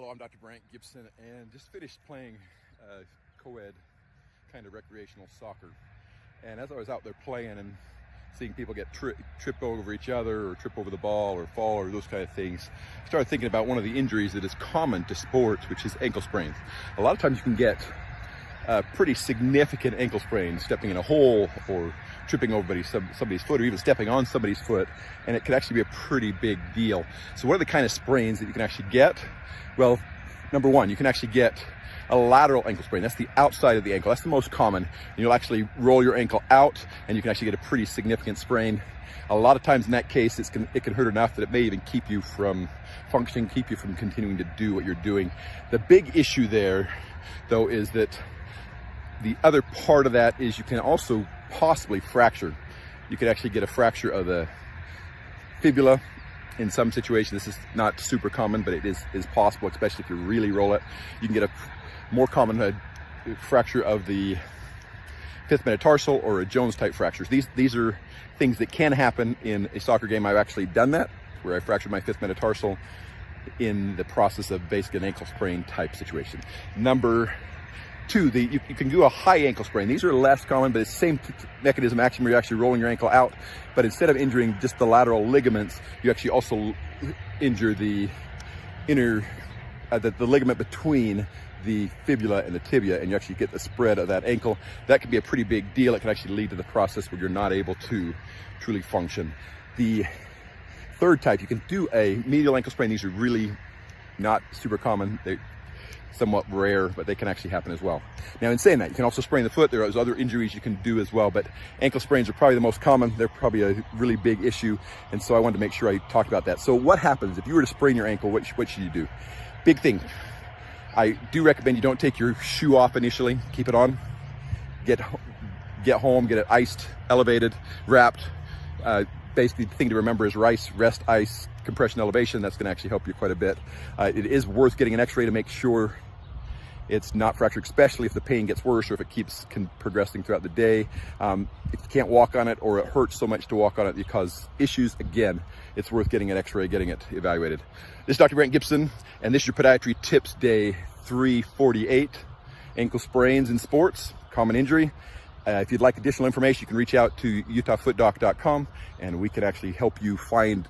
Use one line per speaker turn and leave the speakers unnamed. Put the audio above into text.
Hello, I'm Dr. Brandt Gibson, and just finished playing co-ed kind of recreational soccer. And as I was out there playing and seeing people get trip over each other or trip over the ball or fall or those kind of things, I started thinking about one of the injuries that is common to sports, which is ankle sprains. A lot of times you can get pretty significant ankle sprains stepping in a hole or tripping over somebody's foot or even stepping on somebody's foot, and it could actually be a pretty big deal. So what are the kind of sprains that you can actually get? Well, number one, you can actually get a lateral ankle sprain. That's the outside of the ankle. That's the most common. And you'll actually roll your ankle out and you can actually get a pretty significant sprain. A lot of times in that case, it can hurt enough that it may even keep you from functioning, keep you from continuing to do what you're doing. The big issue there, though, is that the other part of that is you can also possibly fracture. You could actually get a fracture of the fibula. In some situations, this is not super common, but it is possible, especially if you really roll it. You can get a more common fracture of the fifth metatarsal or a Jones type fractures. These are things that can happen in a soccer game. I've actually done that, where I fractured my fifth metatarsal in the process of basically an ankle sprain type situation. Number two, you can do a high ankle sprain. These are less common, but it's the same mechanism action where you're actually rolling your ankle out. But instead of injuring just the lateral ligaments, you actually also injure the inner, the ligament between the fibula and the tibia, and you actually get the spread of that ankle. That can be a pretty big deal. It can actually lead to the process where you're not able to truly function. The third type, you can do a medial ankle sprain. These are really not super common. They're somewhat rare, but they can actually happen as well. Now, in saying that, you can also sprain the foot. There are other injuries you can do as well, but ankle sprains are probably the most common. They're probably a really big issue, and so I wanted to make sure I talked about that. So what happens if you were to sprain your ankle? What should you do? Big thing. I do recommend you don't take your shoe off initially. Keep it on. Get home, get it iced, elevated, wrapped. Basically, the thing to remember is rest, ice, compression, elevation. That's going to actually help you quite a bit. It is worth getting an x-ray to make sure it's not fractured, especially if the pain gets worse or if it keeps progressing throughout the day. If you can't walk on it or it hurts so much to walk on it because issues, again, it's worth getting an x-ray, getting it evaluated. This is Dr. Brandt Gibson, and this is your Podiatry Tips Day 348, ankle sprains in sports, common injury. If you'd like additional information, you can reach out to utahfootdoc.com, and we can actually help you find